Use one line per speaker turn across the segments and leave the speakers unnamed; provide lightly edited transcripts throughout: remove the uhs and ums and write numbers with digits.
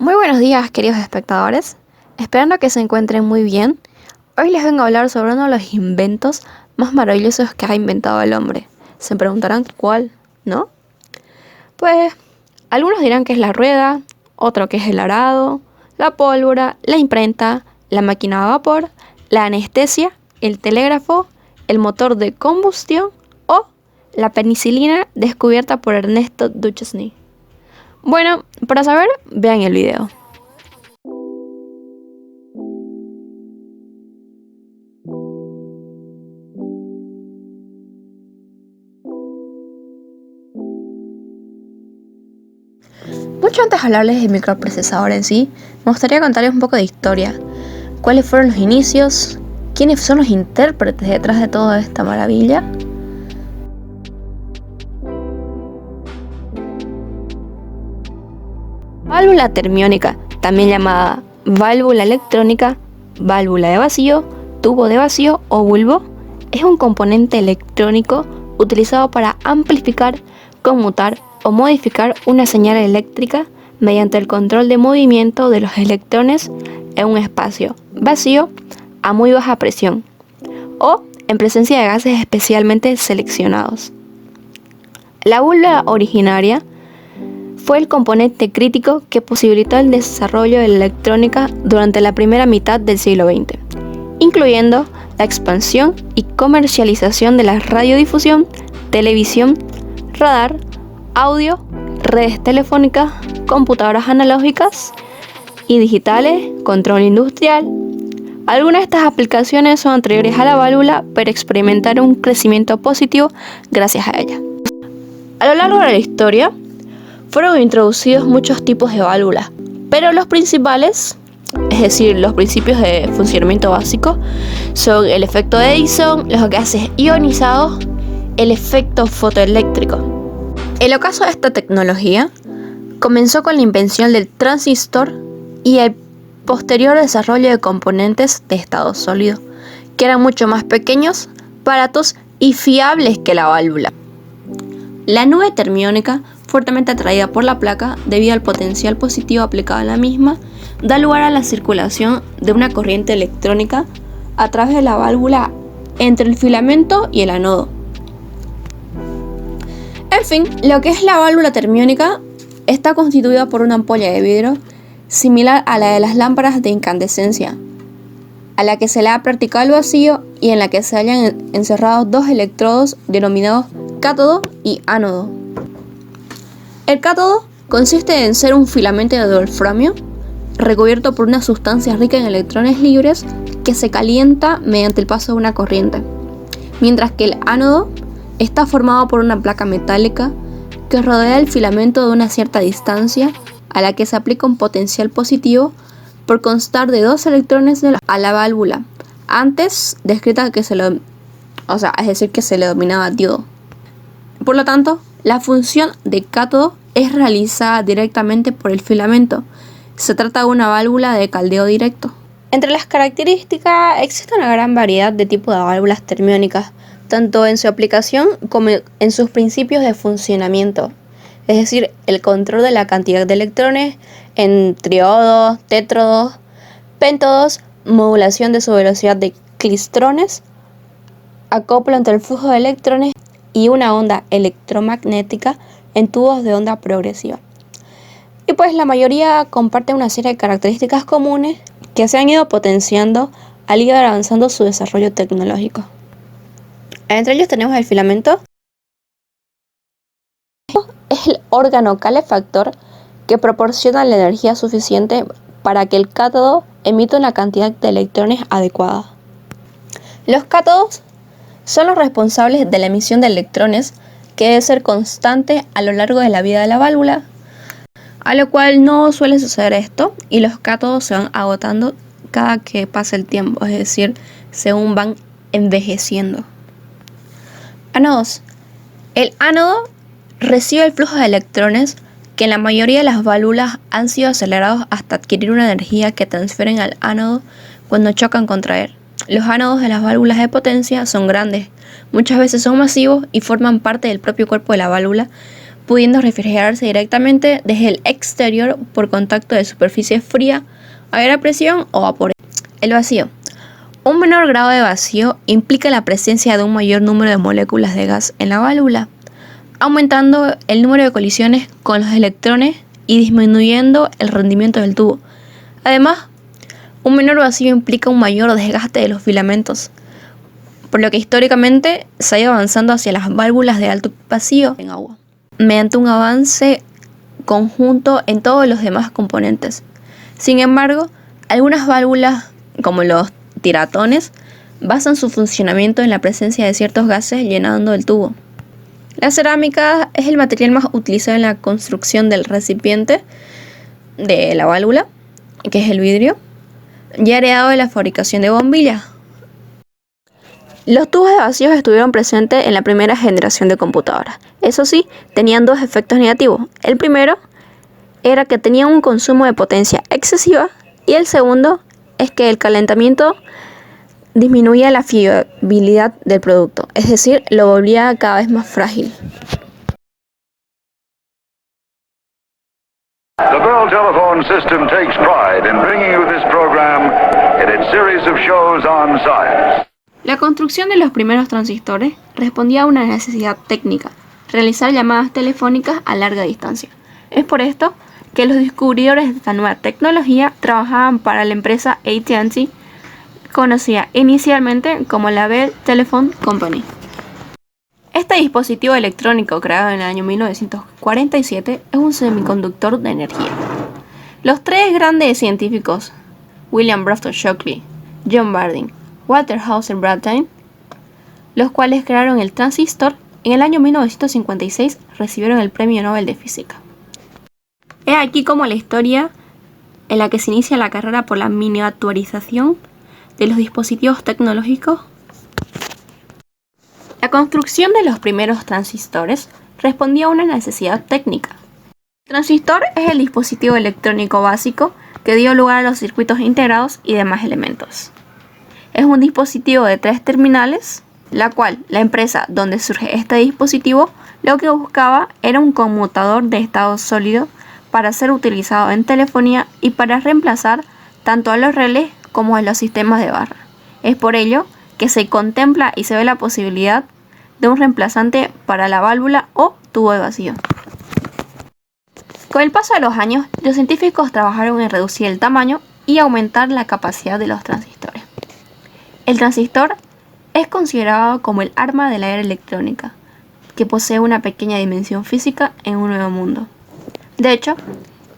Muy buenos días, queridos espectadores. Esperando que se encuentren muy bien. Hoy les vengo a hablar sobre uno de los inventos más maravillosos que ha inventado el hombre. Se preguntarán cuál, ¿no? Pues algunos dirán que es la rueda, otro que es el arado, la pólvora, la imprenta, la máquina a vapor, la anestesia, el telégrafo, el motor de combustión o la penicilina descubierta por Ernesto Duchesne. Bueno, para saber, vean el video. Mucho antes de hablarles del microprocesador en sí, me gustaría contarles un poco de historia. ¿Cuáles fueron los inicios? ¿Quiénes son los intérpretes detrás de toda esta maravilla? Válvula termiónica, también llamada válvula electrónica, válvula de vacío, tubo de vacío o bulbo, es un componente electrónico utilizado para amplificar, conmutar o modificar una señal eléctrica mediante el control de movimiento de los electrones en un espacio vacío a muy baja presión o en presencia de gases especialmente seleccionados. La válvula originaria fue el componente crítico que posibilitó el desarrollo de la electrónica durante la primera mitad del siglo XX, incluyendo la expansión y comercialización de la radiodifusión, televisión, radar, audio, redes telefónicas, computadoras analógicas y digitales, control industrial. Algunas de estas aplicaciones son anteriores a la válvula, pero experimentaron un crecimiento positivo gracias a ella. A lo largo de la historia, fueron introducidos muchos tipos de válvulas, pero los principales, es decir, los principios de funcionamiento básico, son el efecto de Edison, los gases ionizados, el efecto fotoeléctrico. El ocaso de esta tecnología comenzó con la invención del transistor y el posterior desarrollo de componentes de estado sólido, que eran mucho más pequeños, baratos y fiables que la válvula. La nube termiónica, fuertemente atraída por la placa debido al potencial positivo aplicado a la misma, da lugar a la circulación de una corriente electrónica a través de la válvula entre el filamento y el ánodo. En fin, lo que es la válvula termiónica está constituida por una ampolla de vidrio similar a la de las lámparas de incandescencia, a la que se le ha practicado el vacío y en la que se hallan encerrados dos electrodos denominados cátodo y ánodo. El cátodo consiste en ser un filamento de wolframio recubierto por una sustancia rica en electrones libres que se calienta mediante el paso de una corriente, mientras que el ánodo está formado por una placa metálica que rodea el filamento de una cierta distancia a la que se aplica un potencial positivo por constar de dos electrones a la válvula, antes descrita que se le denominaba diodo. Por lo tanto, la función de cátodo es realizada directamente por el filamento. Se trata de una válvula de caldeo directo. Entre las características existe una gran variedad de tipos de válvulas termiónicas, tanto en su aplicación como en sus principios de funcionamiento, es decir, el control de la cantidad de electrones en triodos, tétrodos, péntodos, modulación de su velocidad de clistrones, acoplo entre el flujo de electrones y una onda electromagnética en tubos de onda progresiva. Y pues la mayoría comparte una serie de características comunes que se han ido potenciando al ir avanzando su desarrollo tecnológico. Entre ellos tenemos el filamento. Es el órgano calefactor que proporciona la energía suficiente para que el cátodo emita una cantidad de electrones adecuada. Los cátodos son los responsables de la emisión de electrones, que debe ser constante a lo largo de la vida de la válvula, a lo cual no suele suceder esto y los cátodos se van agotando cada que pasa el tiempo, es decir, según van envejeciendo. Ánodos. El ánodo recibe el flujo de electrones que en la mayoría de las válvulas han sido acelerados hasta adquirir una energía que transfieren al ánodo cuando chocan contra él. Los ánodos de las válvulas de potencia son grandes, muchas veces son masivos y forman parte del propio cuerpo de la válvula, pudiendo refrigerarse directamente desde el exterior por contacto de superficie fría, aire a presión o vapor. El vacío. Un menor grado de vacío implica la presencia de un mayor número de moléculas de gas en la válvula, aumentando el número de colisiones con los electrones y disminuyendo el rendimiento del tubo. Además, un menor vacío implica un mayor desgaste de los filamentos, por lo que históricamente se ha ido avanzando hacia las válvulas de alto vacío en agua, mediante un avance conjunto en todos los demás componentes. Sin embargo, algunas válvulas, como los tiratones, basan su funcionamiento en la presencia de ciertos gases llenando el tubo. La cerámica es el material más utilizado en la construcción del recipiente de la válvula, que es el vidrio, ya heredado de la fabricación de bombillas. Los tubos de vacío estuvieron presentes en la primera generación de computadoras. Eso sí, tenían dos efectos negativos. El primero era que tenían un consumo de potencia excesiva y el segundo es que el calentamiento disminuía la fiabilidad del producto, es decir, lo volvía cada vez más frágil.
The Bell Telephone System takes pride in bringing you this program in its series of shows on science.
La construcción de los primeros transistores respondía a una necesidad técnica, realizar llamadas telefónicas a larga distancia. Es por esto que los descubridores de esta nueva tecnología trabajaban para la empresa AT&T, conocida inicialmente como la Bell Telephone Company. Este dispositivo electrónico creado en el año 1947 es un semiconductor de energía. Los tres grandes científicos, William Bradford Shockley, John Bardeen, Walter Hauser-Bradtain, los cuales crearon el transistor, en el año 1956 recibieron el Premio Nobel de Física. Es aquí como la historia en la que se inicia la carrera por la miniaturización de los dispositivos tecnológicos. La construcción de los primeros transistores respondía a una necesidad técnica. El transistor es el dispositivo electrónico básico que dio lugar a los circuitos integrados y demás elementos. Es un dispositivo de 3 terminales, la cual la empresa donde surge este dispositivo lo que buscaba era un conmutador de estado sólido para ser utilizado en telefonía y para reemplazar tanto a los relés como a los sistemas de barra. Es por ello que se contempla y se ve la posibilidad de un reemplazante para la válvula o tubo de vacío. Con el paso de los años, los científicos trabajaron en reducir el tamaño y aumentar la capacidad de los transistores. El transistor es considerado como el arma de la era electrónica, que posee una pequeña dimensión física en un nuevo mundo. De hecho,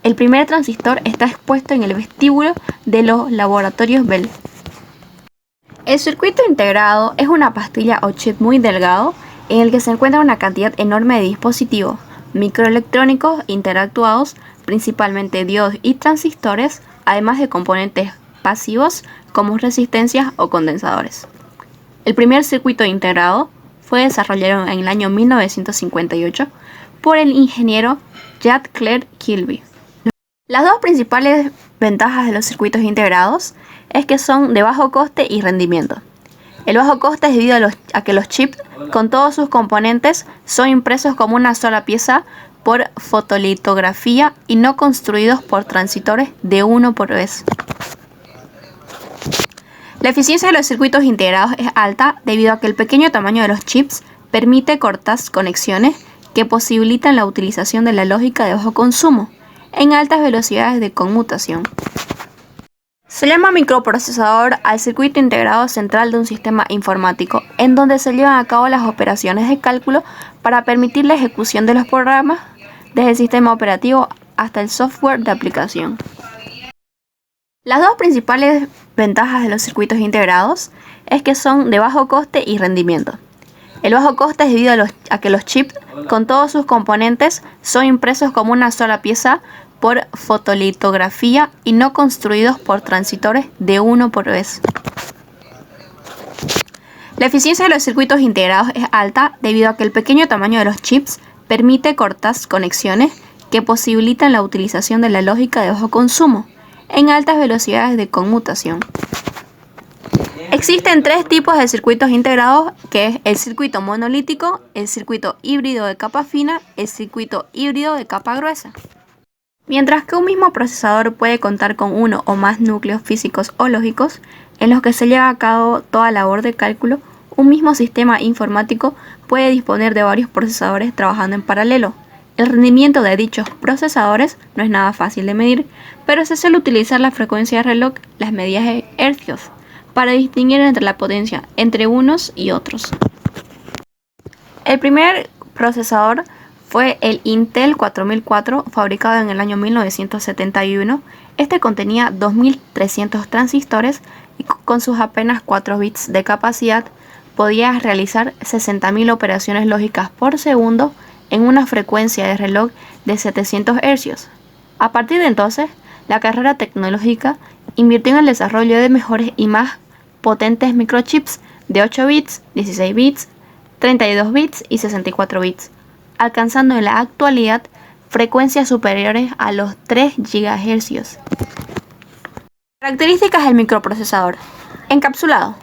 el primer transistor está expuesto en el vestíbulo de los laboratorios Bell. El circuito integrado es una pastilla o chip muy delgado en el que se encuentra una cantidad enorme de dispositivos microelectrónicos interactuados, principalmente diodos y transistores, además de componentes pasivos como resistencias o condensadores. El primer circuito integrado fue desarrollado en el año 1958 por el ingeniero Jack Clair Kilby. Las dos principales ventajas de los circuitos integrados es que son de bajo coste y rendimiento. El bajo coste es debido a que los chips con todos sus componentes son impresos como una sola pieza por fotolitografía y no construidos por transistores de uno por vez. La eficiencia de los circuitos integrados es alta debido a que el pequeño tamaño de los chips permite cortas conexiones que posibilitan la utilización de la lógica de bajo consumo en altas velocidades de conmutación. Se llama microprocesador al circuito integrado central de un sistema informático, en donde se llevan a cabo las operaciones de cálculo para permitir la ejecución de los programas desde el sistema operativo hasta el software de aplicación. Las dos principales ventajas de los circuitos integrados es que son de bajo coste y rendimiento. El bajo coste es debido a que los chips con todos sus componentes son impresos como una sola pieza por fotolitografía y no construidos por transistores de uno por vez. La eficiencia de los circuitos integrados es alta debido a que el pequeño tamaño de los chips permite cortas conexiones que posibilitan la utilización de la lógica de bajo consumo en altas velocidades de conmutación. Existen tres tipos de circuitos integrados, que es el circuito monolítico, el circuito híbrido de capa fina, el circuito híbrido de capa gruesa. Mientras que un mismo procesador puede contar con uno o más núcleos físicos o lógicos, en los que se lleva a cabo toda labor de cálculo, un mismo sistema informático puede disponer de varios procesadores trabajando en paralelo. El rendimiento de dichos procesadores no es nada fácil de medir, pero se suele utilizar la frecuencia de reloj, las medidas de hercios, para distinguir entre la potencia entre unos y otros. El primer procesador fue el Intel 4004, fabricado en el año 1971. Este contenía 2300 transistores y con sus apenas 4 bits de capacidad podía realizar 60.000 operaciones lógicas por segundo en una frecuencia de reloj de 700 Hz. A partir de entonces, la carrera tecnológica invirtió en el desarrollo de mejores y más potentes microchips de 8 bits, 16 bits, 32 bits y 64 bits, alcanzando en la actualidad frecuencias superiores a los 3 GHz. Características del microprocesador. Encapsulado.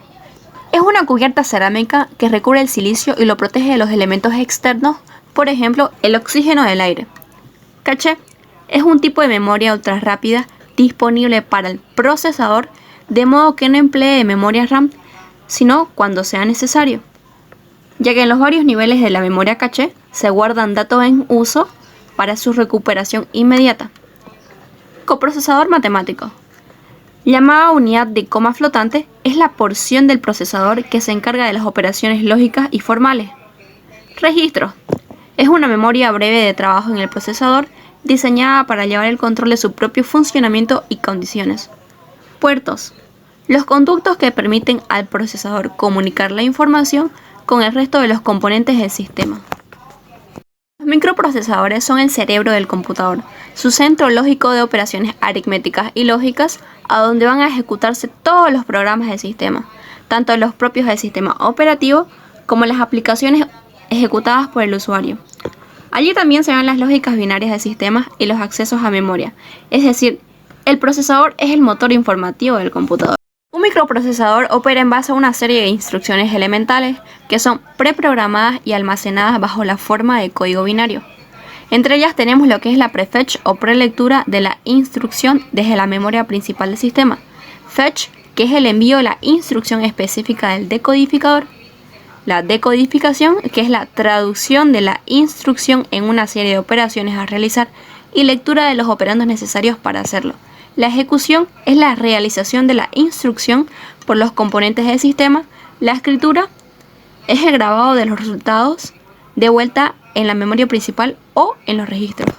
Es una cubierta cerámica que recubre el silicio y lo protege de los elementos externos, por ejemplo, el oxígeno del aire. Caché. Es un tipo de memoria ultra rápida disponible para el procesador, de modo que no emplee memoria RAM, sino cuando sea necesario, ya que en los varios niveles de la memoria caché se guardan datos en uso para su recuperación inmediata. Coprocesador matemático. Llamada unidad de coma flotante, es la porción del procesador que se encarga de las operaciones lógicas y formales. Registro. Es una memoria breve de trabajo en el procesador, diseñada para llevar el control de su propio funcionamiento y condiciones. Puertos. Los conductos que permiten al procesador comunicar la información con el resto de los componentes del sistema. Los microprocesadores son el cerebro del computador, su centro lógico de operaciones aritméticas y lógicas, a donde van a ejecutarse todos los programas del sistema, tanto los propios del sistema operativo como las aplicaciones ejecutadas por el usuario. Allí también se ven las lógicas binarias del sistema y los accesos a memoria, es decir, el procesador es el motor informativo del computador. Un microprocesador opera en base a una serie de instrucciones elementales que son preprogramadas y almacenadas bajo la forma de código binario. Entre ellas tenemos lo que es la prefetch o prelectura de la instrucción desde la memoria principal del sistema, fetch, que es el envío de la instrucción específica del decodificador, la decodificación, que es la traducción de la instrucción en una serie de operaciones a realizar, y lectura de los operandos necesarios para hacerlo. La ejecución es la realización de la instrucción por los componentes del sistema. La escritura es el grabado de los resultados de vuelta en la memoria principal o en los registros.